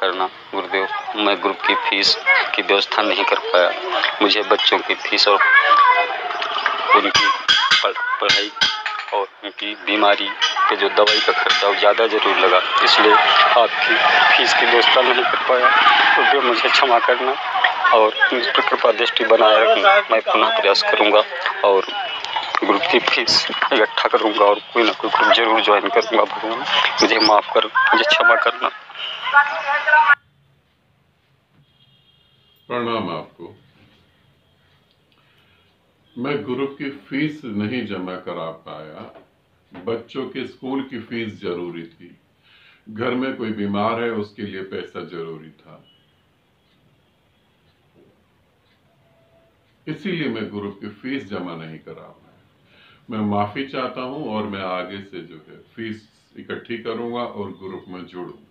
करना गुरुदेव, मैं ग्रुप की फीस की व्यवस्था नहीं कर पाया। मुझे बच्चों की फीस और उनकी पढ़ाई और उनकी बीमारी पे जो दवाई का खर्चा ज़्यादा जरूर लगा, इसलिए आपकी फीस की व्यवस्था नहीं कर पाया। गुरुदेव मुझे क्षमा करना और मुझ पर कृपा दृष्टि बनाए रखना। मैं पुनः प्रयास करूँगा और ग्रुप की फीस इकट्ठा करूँगा और कोई ना कोई ग्रुप जरूर ज्वाइन करूँगा। भगवान मुझे माफ़ कर, मुझे क्षमा करना। प्रणाम आपको। मैं ग्रुप की फीस नहीं जमा करा पाया। बच्चों के स्कूल की फीस जरूरी थी, घर में कोई बीमार है उसके लिए पैसा जरूरी था, इसीलिए मैं ग्रुप की फीस जमा नहीं करा पाया। मैं माफी चाहता हूं और मैं आगे से जो है फीस इकट्ठी करूंगा और ग्रुप में जोड़ूंगा।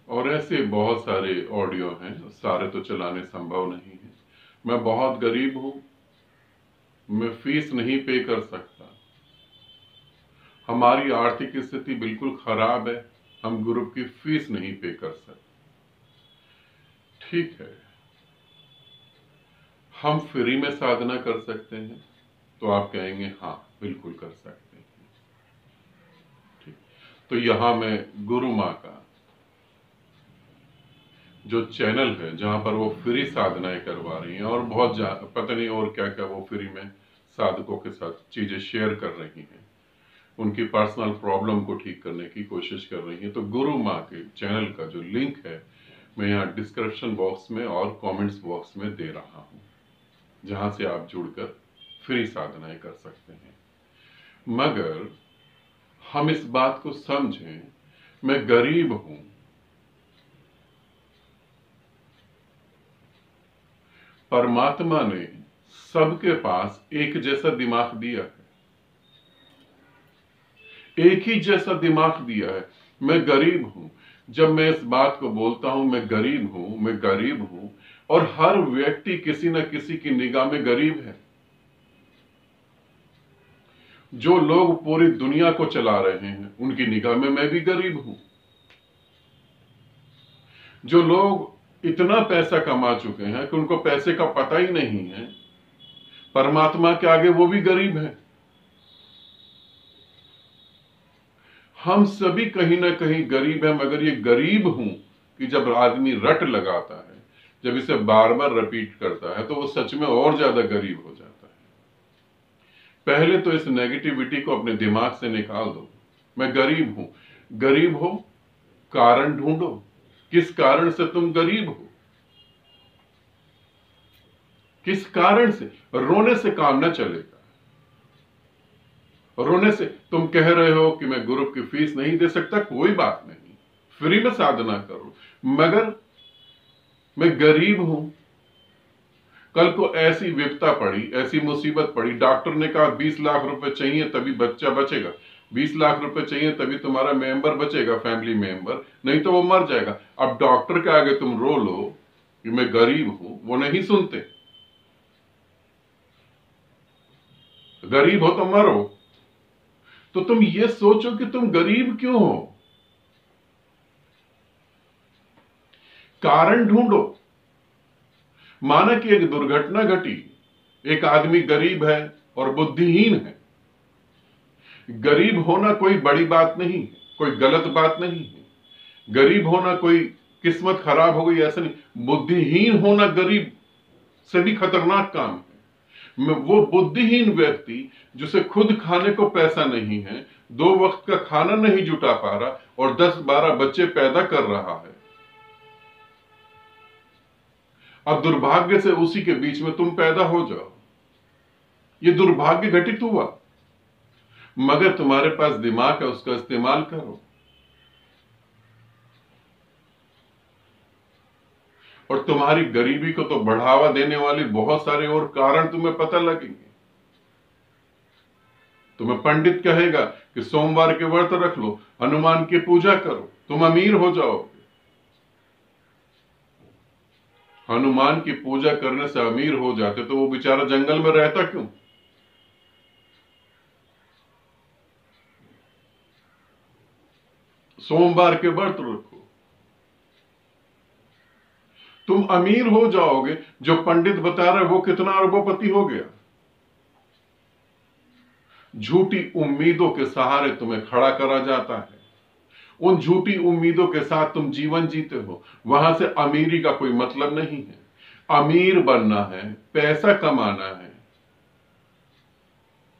और ऐसे बहुत सारे ऑडियो हैं, सारे तो चलाने संभव नहीं है। मैं बहुत गरीब हूं, मैं फीस नहीं पे कर सकता। हमारी आर्थिक स्थिति बिल्कुल खराब है, हम ग्रुप की फीस नहीं पे कर सकते। ठीक है, हम फ्री में साधना कर सकते हैं, तो आप कहेंगे हाँ बिल्कुल कर सकते हैं। ठीक, तो यहां मैं गुरु माँ का जो चैनल है जहां पर वो फ्री साधनाएं करवा रही हैं और बहुत पता नहीं और क्या क्या वो फ्री में साधकों के साथ चीजें शेयर कर रही हैं, उनकी पर्सनल प्रॉब्लम को ठीक करने की कोशिश कर रही हैं। तो गुरु माँ के चैनल का जो लिंक है मैं यहाँ डिस्क्रिप्शन बॉक्स में और कमेंट्स बॉक्स में दे रहा हूँ, जहां से आप जुड़कर फ्री साधनाएं कर सकते हैं। मगर हम इस बात को समझें, मैं गरीब हूं, परमात्मा ने सबके पास एक जैसा दिमाग दिया है, एक ही जैसा दिमाग दिया है। मैं गरीब हूं, जब मैं इस बात को बोलता हूं मैं गरीब हूं, मैं गरीब हूं, और हर व्यक्ति किसी न किसी की निगाह में गरीब है। जो लोग पूरी दुनिया को चला रहे हैं उनकी निगाह में मैं भी गरीब हूं। जो लोग इतना पैसा कमा चुके हैं कि उनको पैसे का पता ही नहीं है, परमात्मा के आगे वो भी गरीब है। हम सभी कहीं ना कहीं गरीब हैं, मगर ये गरीब हूं कि जब आदमी रट लगाता है, जब इसे बार बार रिपीट करता है, तो वो सच में और ज्यादा गरीब हो जाता है। पहले तो इस नेगेटिविटी को अपने दिमाग से निकाल दो। मैं गरीब हूं, गरीब हो, कारण ढूंढो, किस कारण से तुम गरीब हो, किस कारण से। रोने से काम न चलेगा। रोने से तुम कह रहे हो कि मैं ग्रुप की फीस नहीं दे सकता, कोई बात नहीं, फ्री में साधना करो, मगर मैं गरीब हूं। कल को ऐसी विपता पड़ी, ऐसी मुसीबत पड़ी, डॉक्टर ने कहा 20 लाख रुपए चाहिए तभी बच्चा बचेगा, 20 लाख रुपए चाहिए तभी तुम्हारा मेंबर बचेगा, फैमिली मेंबर, नहीं तो वो मर जाएगा। अब डॉक्टर के आगे तुम रो लो कि मैं गरीब हूं, वो नहीं सुनते। गरीब हो तो मरो। तो तुम ये सोचो कि तुम गरीब क्यों हो, कारण ढूंढो। माना कि एक दुर्घटना घटी, एक आदमी गरीब है और बुद्धिहीन है। गरीब होना कोई बड़ी बात नहीं है, कोई गलत बात नहीं है। गरीब होना कोई किस्मत खराब हो गई ऐसा नहीं। बुद्धिहीन होना गरीब से भी खतरनाक काम है। वो बुद्धिहीन व्यक्ति जिसे खुद खाने को पैसा नहीं है, 2 वक्त का खाना नहीं जुटा पा रहा और 10-12 बच्चे पैदा कर रहा है। अब दुर्भाग्य से उसी के बीच में तुम पैदा हो जाओ, ये दुर्भाग्य घटित हुआ। मगर तुम्हारे पास दिमाग है, उसका इस्तेमाल करो। और तुम्हारी गरीबी को तो बढ़ावा देने वाले बहुत सारे और कारण तुम्हें पता लगेंगे। तुम्हें पंडित कहेगा कि सोमवार के व्रत रख लो, हनुमान की पूजा करो, तुम अमीर हो जाओगे। हनुमान की पूजा करने से अमीर हो जाते तो वो बेचारा जंगल में रहता क्यों? सोमवार के व्रत रखो, तुम अमीर हो जाओगे। जो पंडित बता रहे वो कितना अरबोपति हो गया। झूठी उम्मीदों के सहारे तुम्हें खड़ा करा जाता है, उन झूठी उम्मीदों के साथ तुम जीवन जीते हो। वहां से अमीरी का कोई मतलब नहीं है। अमीर बनना है, पैसा कमाना है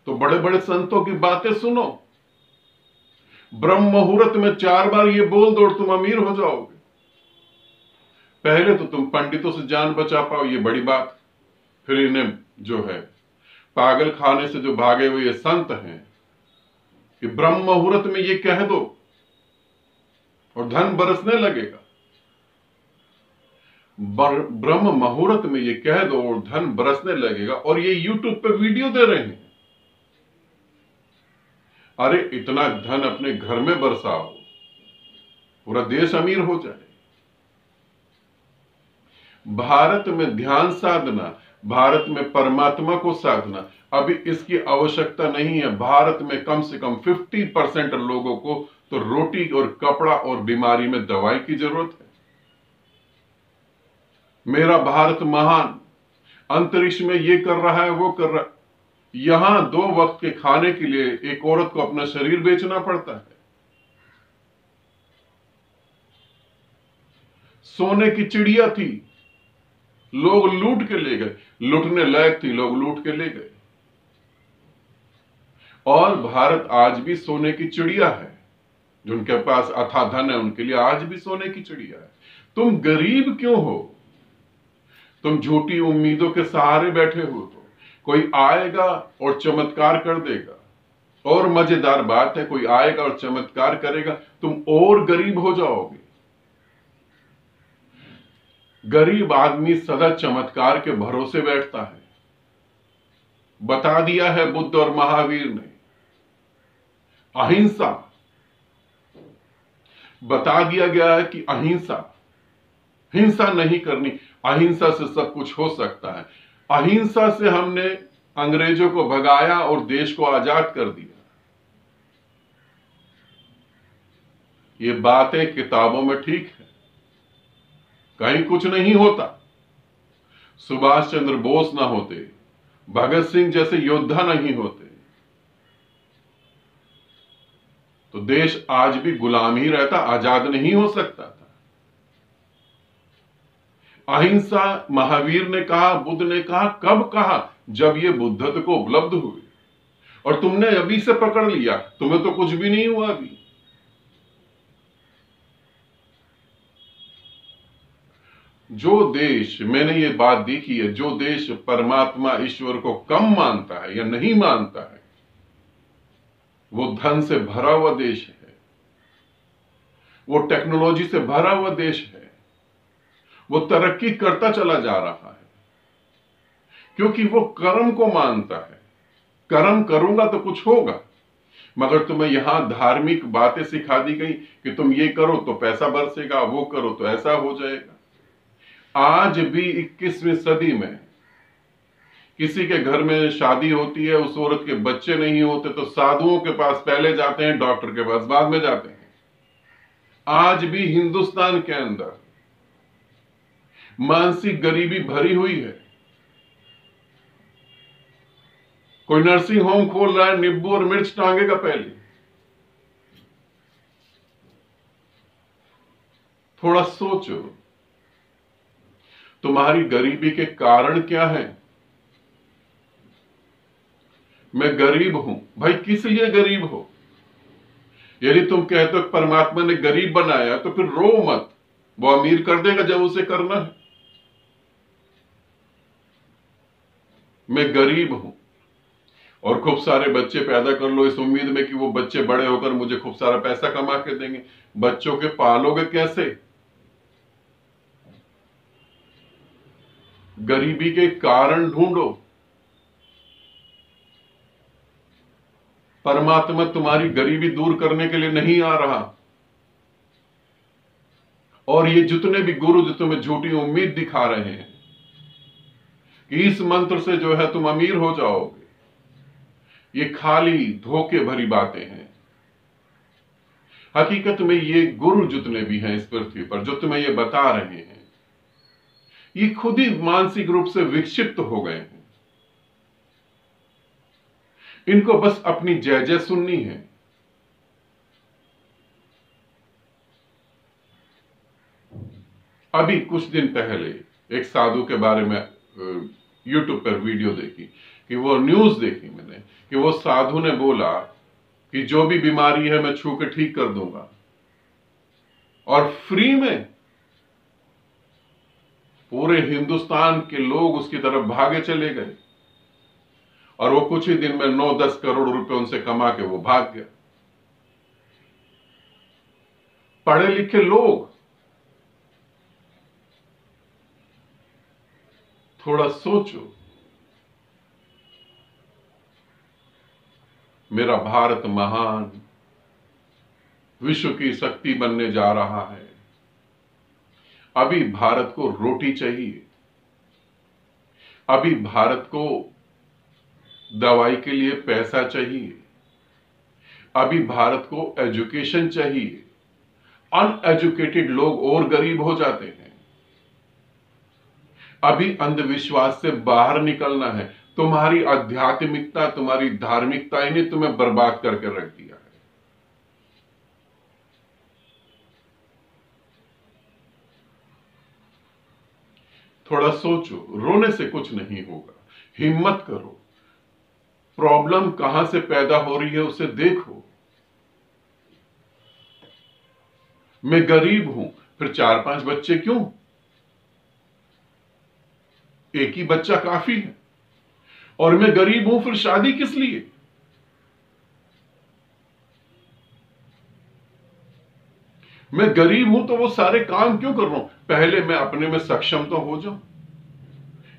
तो बड़े बड़े संतों की बातें सुनो। ब्रह्म मुहूर्त में 4 बार ये बोल दो तुम अमीर हो जाओगे। पहले तो तुम पंडितों से जान बचा पाओ, ये बड़ी बात। फिर इन्हें जो है पागल खाने से जो भागे हुए ये संत हैं कि ब्रह्म मुहूर्त में ये कह दो और धन बरसने लगेगा। ब्रह्म मुहूर्त में ये कह दो और धन बरसने लगेगा, और ये यूट्यूब पे वीडियो दे रहे हैं। अरे इतना धन अपने घर में बरसाओ, पूरा देश अमीर हो जाए। भारत में ध्यान साधना, भारत में परमात्मा को साधना, अभी इसकी आवश्यकता नहीं है। भारत में कम से कम 50% लोगों को तो रोटी और कपड़ा और बीमारी में दवाई की जरूरत है। मेरा भारत महान, अंतरिक्ष में ये कर रहा है, वो कर रहा है। यहां 2 वक्त के खाने के लिए एक औरत को अपना शरीर बेचना पड़ता है। सोने की चिड़िया थी, लोग लूट के ले गए। लूटने लायक थी, लोग लूट के ले गए। और भारत आज भी सोने की चिड़िया है। जिनके पास अथाह धन है उनके लिए आज भी सोने की चिड़िया है। तुम गरीब क्यों हो? तुम झूठी उम्मीदों के सहारे बैठे हो। तो कोई आएगा और चमत्कार कर देगा। और मजेदार बात है, कोई आएगा और चमत्कार करेगा, तुम और गरीब हो जाओगे। गरीब आदमी सदा चमत्कार के भरोसे बैठता है। बता दिया है बुद्ध और महावीर ने, अहिंसा बता दिया गया है कि अहिंसा, हिंसा नहीं करनी। अहिंसा से सब कुछ हो सकता है। अहिंसा से हमने अंग्रेजों को भगाया और देश को आजाद कर दिया। ये बातें किताबों में ठीक है, कहीं कुछ नहीं होता। सुभाष चंद्र बोस ना होते, भगत सिंह जैसे योद्धा नहीं होते, तो देश आज भी गुलाम ही रहता, आजाद नहीं हो सकता था। अहिंसा महावीर ने कहा, बुद्ध ने कहा, कब कहा? जब ये बुद्धत्व को उपलब्ध हुए। और तुमने अभी से पकड़ लिया, तुम्हें तो कुछ भी नहीं हुआ अभी। जो देश, मैंने ये बात देखी है, जो देश परमात्मा ईश्वर को कम मानता है या नहीं मानता है, वो धन से भरा हुआ देश है, वो टेक्नोलॉजी से भरा हुआ देश है, वो तरक्की करता चला जा रहा है, क्योंकि वो कर्म को मानता है। कर्म करूंगा तो कुछ होगा। मगर तुम्हें यहां धार्मिक बातें सिखा दी गई कि तुम ये करो तो पैसा बरसेगा, वो करो तो ऐसा हो जाएगा। आज भी 21वीं सदी में किसी के घर में शादी होती है, उस औरत के बच्चे नहीं होते तो साधुओं के पास पहले जाते हैं, डॉक्टर के पास बाद में जाते हैं। आज भी हिंदुस्तान के अंदर मानसिक गरीबी भरी हुई है। कोई नर्सिंग होम खोल रहा है, नींबू और मिर्च टांगेगा पहले। थोड़ा सोचो, तुम्हारी गरीबी के कारण क्या है? मैं गरीब हूं, भाई किस लिए गरीब हो? यदि तुम कहते हो परमात्मा ने गरीब बनाया तो फिर रो मत, वो अमीर कर देगा जब उसे करना है। मैं गरीब हूं और खूब सारे बच्चे पैदा कर लो इस उम्मीद में कि वो बच्चे बड़े होकर मुझे खूब सारा पैसा कमा के देंगे। बच्चों के पालोगे कैसे? गरीबी के कारण ढूंढो। परमात्मा तुम्हारी गरीबी दूर करने के लिए नहीं आ रहा। और ये जितने भी गुरु जो तुम्हें झूठी उम्मीद दिखा रहे हैं कि इस मंत्र से जो है तुम अमीर हो जाओगे, ये खाली धोखे भरी बातें हैं। हकीकत में ये गुरु जितने भी हैं इस पृथ्वी पर, जो तुम्हें ये बता रहे हैं, ये खुद ही मानसिक रूप से विक्षिप्त हो गए हैं। इनको बस अपनी जय जय सुननी है। अभी कुछ दिन पहले एक साधु के बारे में यूट्यूब पर वीडियो देखी, कि वो न्यूज देखी मैंने, कि वो साधु ने बोला कि जो भी बीमारी है मैं छू के ठीक कर दूंगा, और फ्री में पूरे हिंदुस्तान के लोग उसकी तरफ भागे चले गए, और वो कुछ ही दिन में 9-10 करोड़ रुपए उनसे कमा के वो भाग गया। पढ़े लिखे लोग, थोड़ा सोचो, मेरा भारत महान विश्व की शक्ति बनने जा रहा है। अभी भारत को रोटी चाहिए, अभी भारत को दवाई के लिए पैसा चाहिए, अभी भारत को एजुकेशन चाहिए। अनएजुकेटेड लोग और गरीब हो जाते हैं। अभी अंधविश्वास से बाहर निकलना है। तुम्हारी आध्यात्मिकता, तुम्हारी धार्मिकता ही ने तुम्हें बर्बाद करके रख दिया है। थोड़ा सोचो, रोने से कुछ नहीं होगा, हिम्मत करो। प्रॉब्लम कहां से पैदा हो रही है उसे देखो। मैं गरीब हूं, फिर 4-5 बच्चे क्यों? एक ही बच्चा काफी है। और मैं गरीब हूं, फिर शादी किस लिए? मैं गरीब हूं तो वो सारे काम क्यों कर रहा हूं? पहले मैं अपने में सक्षम तो हो जाऊं,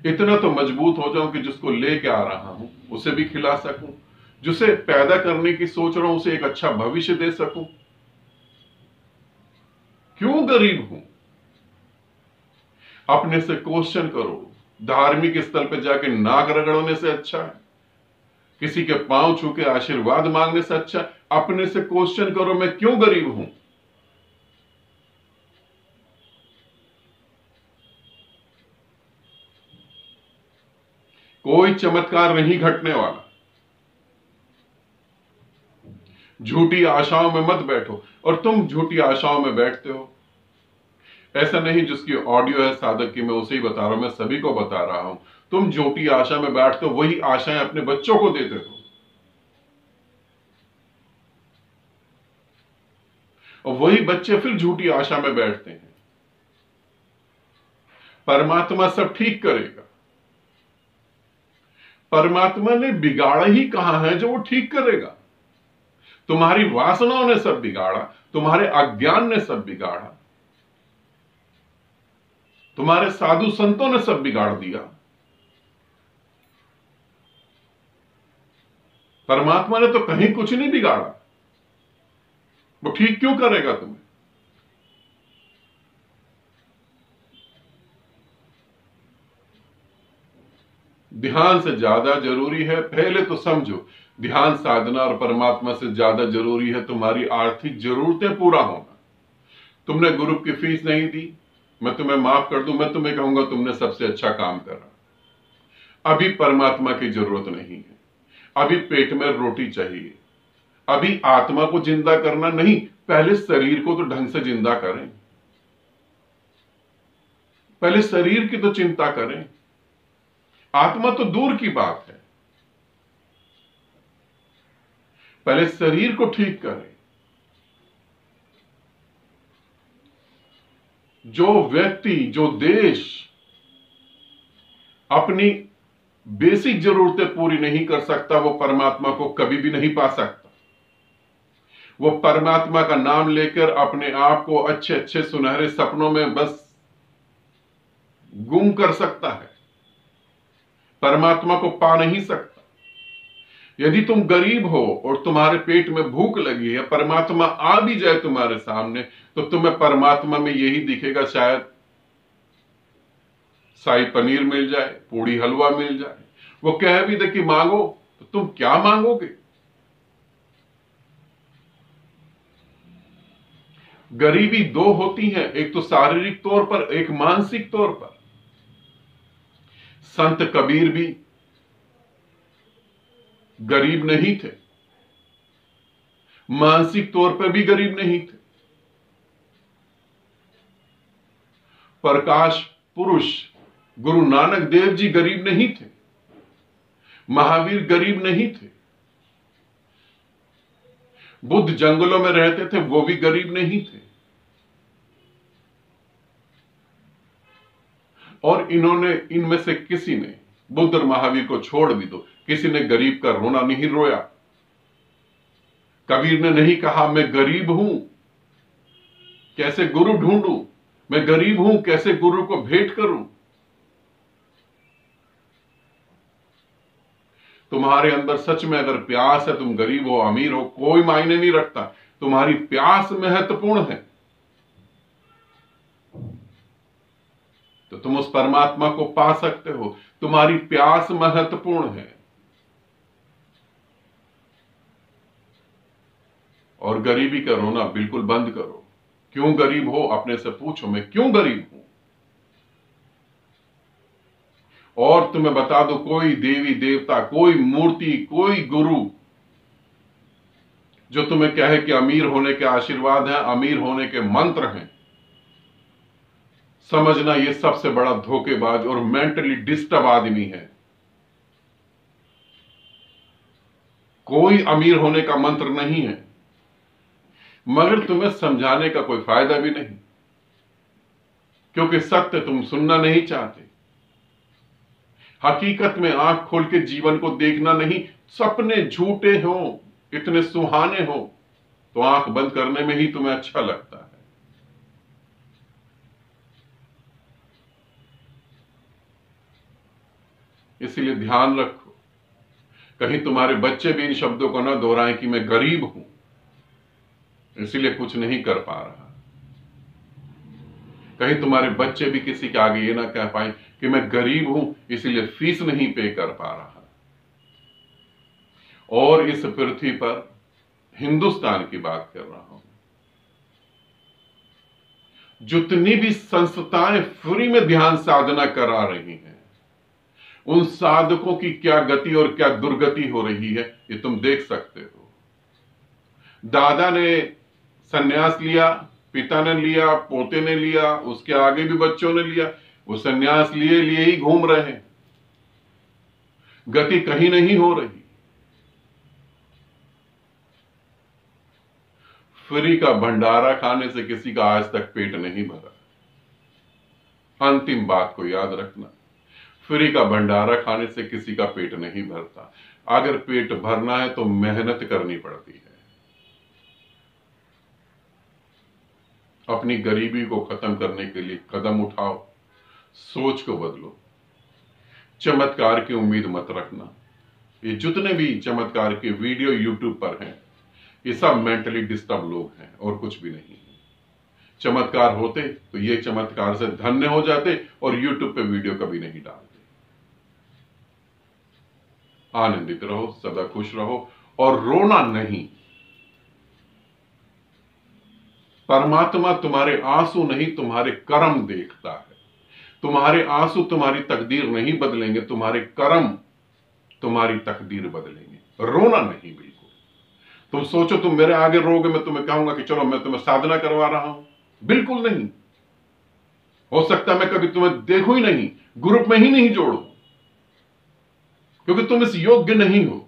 इतना तो मजबूत हो जाऊं कि जिसको लेके आ रहा हूं उसे भी खिला सकूं, जिसे पैदा करने की सोच रहा हूं उसे एक अच्छा भविष्य दे सकूं। क्यों गरीब हूं? अपने से क्वेश्चन करो। धार्मिक स्थल पे जाके नाक रगड़ने से अच्छा है, किसी के पांव छू के आशीर्वाद मांगने से अच्छा है। अपने से क्वेश्चन करो, मैं क्यों गरीब हूं? कोई चमत्कार नहीं घटने वाला। झूठी आशाओं में मत बैठो। और तुम झूठी आशाओं में बैठते हो, ऐसा नहीं जिसकी ऑडियो है साधक की मैं उसे ही बता रहा हूं, मैं सभी को बता रहा हूं। तुम झूठी आशा में बैठते हो, वही आशाएं अपने बच्चों को देते हो, और वही बच्चे फिर झूठी आशा में बैठते हैं। परमात्मा सब ठीक करेगा। परमात्मा ने बिगाड़ा ही कहां है जो वो ठीक करेगा? तुम्हारी वासनाओं ने सब बिगाड़ा, तुम्हारे अज्ञान ने सब बिगाड़ा, तुम्हारे साधु संतों ने सब बिगाड़ दिया। परमात्मा ने तो कहीं कुछ नहीं बिगाड़ा, वो ठीक क्यों करेगा तुम्हें? ध्यान से ज्यादा जरूरी है, पहले तो समझो, ध्यान साधना और परमात्मा से ज्यादा जरूरी है तुम्हारी आर्थिक जरूरतें पूरा होना। तुमने ग्रुप की फीस नहीं दी, मैं तुम्हें माफ कर दूं, मैं तुम्हें कहूंगा तुमने सबसे अच्छा काम करा। अभी परमात्मा की जरूरत नहीं है, अभी पेट में रोटी चाहिए। अभी आत्मा को जिंदा करना नहीं, पहले शरीर को तो ढंग से जिंदा करें, पहले शरीर की तो चिंता करें। आत्मा तो दूर की बात है, पहले शरीर को ठीक करें। जो व्यक्ति, जो देश अपनी बेसिक जरूरतें पूरी नहीं कर सकता, वो परमात्मा को कभी भी नहीं पा सकता। वो परमात्मा का नाम लेकर अपने आप को अच्छे अच्छे सुनहरे सपनों में बस गुम कर सकता है, परमात्मा को पा नहीं सकता। यदि तुम गरीब हो और तुम्हारे पेट में भूख लगी है, परमात्मा आ भी जाए तुम्हारे सामने, तो तुम्हें परमात्मा में यही दिखेगा, शायद शाही पनीर मिल जाए, पूड़ी हलवा मिल जाए। वो कह भी दे कि मांगो, तो तुम क्या मांगोगे? गरीबी दो होती है, एक तो शारीरिक तौर पर, एक मानसिक तौर पर। संत कबीर भी गरीब नहीं थे, मानसिक तौर पर भी गरीब नहीं थे। प्रकाश पुरुष गुरु नानक देव जी गरीब नहीं थे, महावीर गरीब नहीं थे, बुद्ध जंगलों में रहते थे, वो भी गरीब नहीं थे। और इनमें से किसी ने, बुद्ध और महावीर को छोड़ भी दो, किसी ने गरीब का रोना नहीं रोया। कबीर ने नहीं कहा मैं गरीब हूं, कैसे गुरु ढूंढूं, मैं गरीब हूं, कैसे गुरु को भेंट करूं। तुम्हारे अंदर सच में अगर प्यास है, तुम गरीब हो अमीर हो कोई मायने नहीं रखता, तुम्हारी प्यास महत्वपूर्ण है, तो तुम उस परमात्मा को पा सकते हो। तुम्हारी प्यास महत्वपूर्ण है। और गरीबी का रोना बिल्कुल बंद करो। क्यों गरीब हो अपने से पूछो, मैं क्यों गरीब हूं। और तुम्हें बता दो, कोई देवी देवता, कोई मूर्ति, कोई गुरु जो तुम्हें कहे कि अमीर होने के आशीर्वाद हैं, अमीर होने के मंत्र हैं, समझना ये सबसे बड़ा धोखेबाज और मेंटली डिस्टर्ब आदमी है। कोई अमीर होने का मंत्र नहीं है, मगर तुम्हें समझाने का कोई फायदा भी नहीं, क्योंकि सत्य तुम सुनना नहीं चाहते। हकीकत में आंख खोल के जीवन को देखना नहीं। सपने झूठे हो, इतने सुहाने हो, तो आंख बंद करने में ही तुम्हें अच्छा लगता है। इसलिए ध्यान रखो, कहीं तुम्हारे बच्चे भी इन शब्दों को ना दोहराएं कि मैं गरीब हूं, इसलिए कुछ नहीं कर पा रहा। कहीं तुम्हारे बच्चे भी किसी के आगे ये ना कह पाए कि मैं गरीब हूं, इसलिए फीस नहीं पे कर पा रहा। और इस पृथ्वी पर हिंदुस्तान की बात कर रहा हूं, जितनी भी संस्थाएं फ्री में ध्यान साधना करा रही हैं, उन साधकों की क्या गति और क्या दुर्गति हो रही है, ये तुम देख सकते हो। दादा ने सन्यास लिया, पिता ने लिया, पोते ने लिया, उसके आगे भी बच्चों ने लिया, वो सन्यास लिए लिए ही घूम रहे हैं, गति कहीं नहीं हो रही। फ्री का भंडारा खाने से किसी का आज तक पेट नहीं भरा। अंतिम बात को याद रखना, फ्री का भंडारा खाने से किसी का पेट नहीं भरता। अगर पेट भरना है तो मेहनत करनी पड़ती है। अपनी गरीबी को खत्म करने के लिए कदम उठाओ, सोच को बदलो। चमत्कार की उम्मीद मत रखना। ये जितने भी चमत्कार के वीडियो यूट्यूब पर हैं, ये सब मेंटली डिस्टर्ब लोग हैं और कुछ भी नहीं है। चमत्कार होते तो ये चमत्कार से धन्य हो जाते और यूट्यूब पे वीडियो कभी नहीं डालते। आनंदित रहो, सदा खुश रहो और रोना नहीं। परमात्मा तुम्हारे आंसू नहीं, तुम्हारे कर्म देखता है। तुम्हारे आंसू तुम्हारी तकदीर नहीं बदलेंगे, तुम्हारे कर्म तुम्हारी तकदीर बदलेंगे। रोना नहीं बिल्कुल। तुम सोचो तुम मेरे आगे रोगे, मैं तुम्हें कहूंगा कि चलो मैं तुम्हें साधना करवा रहा हूं, बिल्कुल नहीं। हो सकता है मैं कभी तुम्हें देखूं ही नहीं, ग्रुप में ही नहीं जोड़ू, क्योंकि तुम इस योग्य नहीं हो।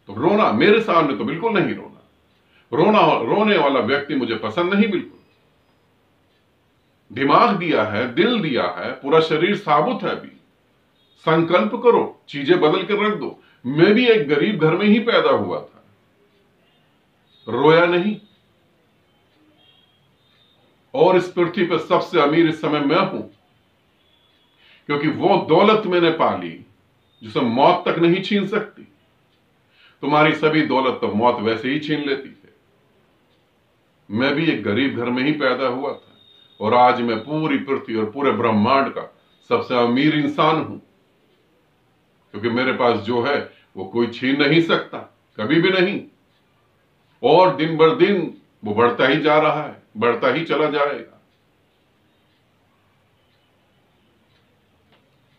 तो रोना मेरे सामने तो बिल्कुल नहीं रोना। रोने वाला व्यक्ति मुझे पसंद नहीं बिल्कुल। दिमाग दिया है, दिल दिया है, पूरा शरीर साबुत है अभी। संकल्प करो, चीजें बदल कर रख दो। मैं भी एक गरीब घर में ही पैदा हुआ था, रोया नहीं। और इस पृथ्वी पर सबसे अमीर इस समय मैं हूं, क्योंकि वो दौलत मैंने पाली जिसे मौत तक नहीं छीन सकती। तुम्हारी सभी दौलत तो मौत वैसे ही छीन लेती है। मैं भी एक गरीब घर में ही पैदा हुआ था और आज मैं पूरी पृथ्वी और पूरे ब्रह्मांड का सबसे अमीर इंसान हूं, क्योंकि मेरे पास जो है वो कोई छीन नहीं सकता, कभी भी नहीं। और दिन बर दिन वो बढ़ता ही जा रहा है। बढ़ता ही चला जाएगा।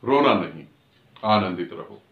रोना नहीं, आनंदित रहो।